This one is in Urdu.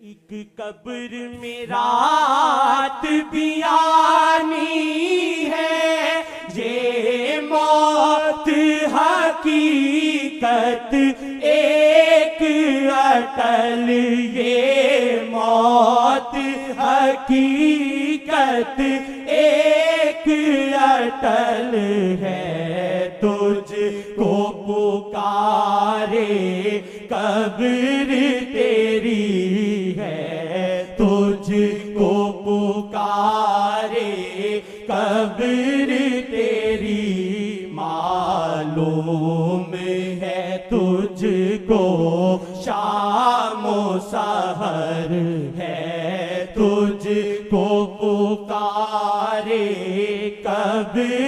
ایک قبر میں رات بھی آنی ہے، یہ موت حقیقت ایک اٹل، یہ موت حقیقت ایک اٹل ہے، تجھ کو پکارے قبر تیری ہے، تجھ کو پکارے قبر تیری، معلوم ہے تجھ کو شام و سحر ہے، تجھ کو پکارے قبر